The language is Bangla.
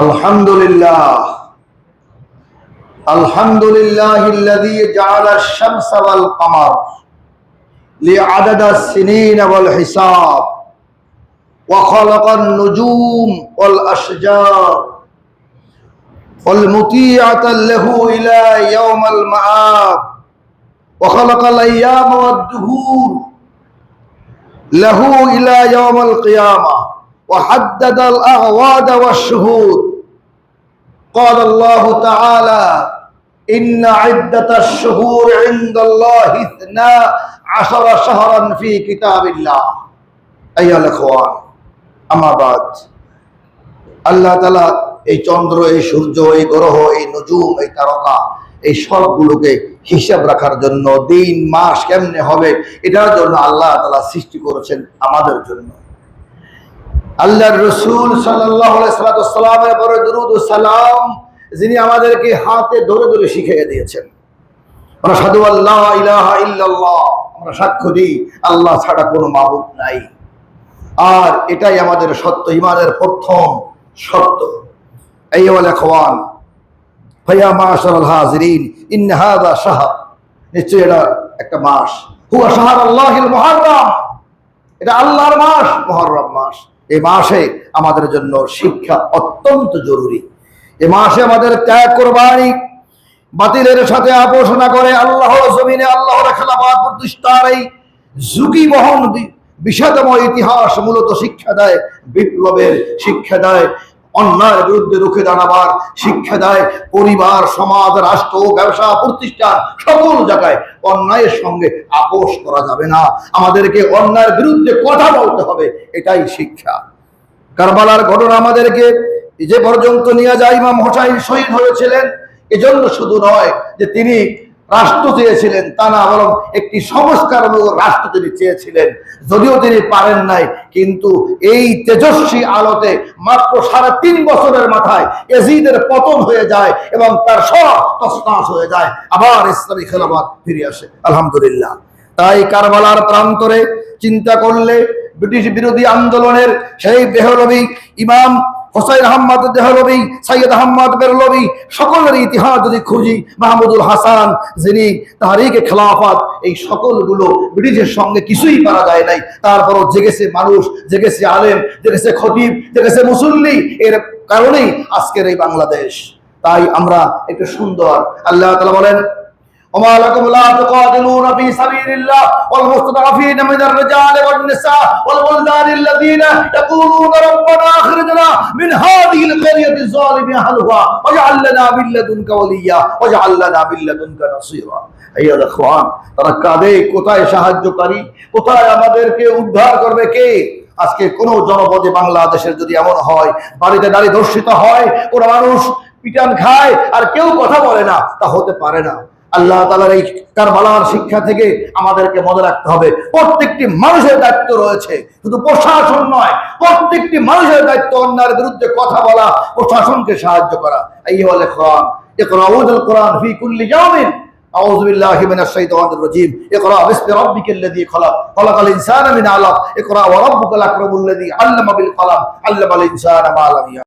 আলহামদুলিল্লাহ আলহামদুলিল্লাহিল্লাযী জাআলা আশ-শামসা ওয়াল কামার লিআদাদা আস-সিনিন ওয়াল হিসাব ওয়া খালাকা আন-নুজুম ওয়াল আশজার ওয়াল মুতিআতা লাহু ইলা ইয়াউমিল মাআব ওয়া খালাকা আল-আইয়ামা ওয়াদ-দুহুর লাহু ইলা ইয়াউমিল কিয়ামাহ ওয়া হাদ্দাদা আল-আ'ওয়াদ ওয়াশ-শুহুর قال الله تعالى إن عدة الشهور عند الله 12 شهرا في كتاب الله أيها الأخوان أما بعد আল্লাহ তাআলা এই চন্দ্র, এই সূর্য, এই গ্রহ, এই নজুম, এই তারকা, এই সবগুলোকে হিসাব রাখার জন্য দিন মাস কেমনে হবে এটার জন্য আল্লাহ তাআলা সৃষ্টি করেছেন আমাদের জন্য। আল্লাহর রাসূল সাল্লাল্লাহু আলাইহি ওয়াসাল্লামের উপরে দরুদ ও সালাম যিনি আমাদেরকে হাতে ধরে ধরে শিখিয়ে দিয়েছেন। আমরা আশহাদু আল্লা ইলাহা ইল্লাল্লাহ, আমরা সাক্ষ্য দিই আল্লাহ ছাড়া কোনো মাবুদ নাই। আর এটাই আমাদের সত্য ঈমানের প্রথম শর্ত। আইয়ুহাল ইখওয়ান ফায়া মাশারাল হাজিরিন ইন হাযা শাহর, নিশ্চয়ই এটা একটা মাস। হুয়া শাহরুল্লাহিল মুহাররম, এটা আল্লাহর মাস, মুহররম মাস। এই মাসে আমাদের জন্য শিক্ষা অত্যন্ত জরুরি। এই মাসে আমাদের ত্যাগ, কুরবানি, বাতিলের সাথে আপোষ না করে আল্লাহর জমিনে আল্লাহর খেলাফত প্রতিষ্ঠার এই ঝুঁকি বহন বিষাদময় ইতিহাস মূলত শিক্ষা দেয়, বিপ্লবের শিক্ষা দেয়, অন্যায়ের বিরুদ্ধে রুখে দাঁড়াবার শিক্ষা দেয়। পরিবার, সমাজ, রাষ্ট্র, ব্যবসা, প্রতিষ্ঠান সকল জায়গায় অন্যায়ের সঙ্গে আপোষ করা যাবে না, আমাদেরকে অন্যায়ের বিরুদ্ধে কথা বলতে হবে, এটাই শিক্ষা। কারবালার ঘটনা আমাদেরকে যে পর্যন্ত নিয়ে যায়, ইমাম হোসাইন শহীদ হয়েছিলেন এজন্য শুধু নয় যে তিনি রাষ্ট্র চেয়েছিলেন তা না, বরং একটি সংস্কারমূলক রাষ্ট্র তিনি চেয়েছিলেন। যদিও তিনি পারেন নাই, কিন্তু এই তেজস্বী আলোতে মাত্র 3.5 বছরের মাথায় ইয়াজিদের পতন হয়ে যায় এবং তার সব তছনছ হয়ে যায়, আবার ইসলামী খেলাফত ফিরে আসে। আলহামদুলিল্লাহ। তাই কারবালার প্রান্তরে চিন্তা করলে ব্রিটিশ বিরোধী আন্দোলনের সেই দেহলভী ইমাম হোসাইন আহমদ দেহলভী, সৈয়দ আহমদ বেরলভী, সকলের ইতিহাস যদি খুঁজি, মাহমুদুল হাসান যিনি তাহরিকে খেলাফত, এই সকলগুলো ব্রিটিশের সঙ্গে কিছুই পারা যায় নাই। তারপরও জেগেছে মানুষ, জেগেছে আলেম, জেগেছে খতিব, জেগেছে মুসল্লি, এর কারণেই আজকের এই বাংলাদেশ। তাই আমরা একটু সুন্দর, আল্লাহ তাআলা বলেন وما لكم لا تقاتلون في سبيل الله والمستضعفين من الرجال والنساء والولدان الذين يقولون ربنا اخرجنا من هذه القرية الظالم أهلها واجعل لنا من لدنك وليا واجعل لنا من لدنك نصيرا। أيها الأخوان, তারা কাঁদে, কোথায় সাহায্যকারী, কোথায় আমাদেরকে উদ্ধার করবে কে? আজকে কোন জনপদে বাংলাদেশের যদি এমন হয় বাড়িতে নারী ধর্ষিত হয়, কোন মানুষ পিটান খায় আর কেউ কথা বলে না, তা হতে পারে না। আল্লাহ তাআলার এই কারবালার শিক্ষা থেকে আমাদেরকে মনে রাখতে হবে প্রত্যেকটি মানুষের দায়িত্ব রয়েছে, শুধু প্রশাসন নয়, প্রত্যেকটি মানুষের দায়িত্ব অন্যায়ের বিরুদ্ধে কথা বলা, প্রশাসনকে সাহায্য করা। আইয়ুহাল ইখওয়ান ইকরাউল কোরআন ফি কুল্লি ইয়াউমিন। আউযু বিল্লাহি মিনাশ শাইতানির রাজীম। ইকরা বিসমি রাব্বিকাল্লাযী খালাক খালাকাল ইনসানা মিন আলাক ইকরা ওয়া রাব্বুকাল আকরামুল্লাযী আল্লামা বিল কলম আল্লামাল ইনসানা মা লাম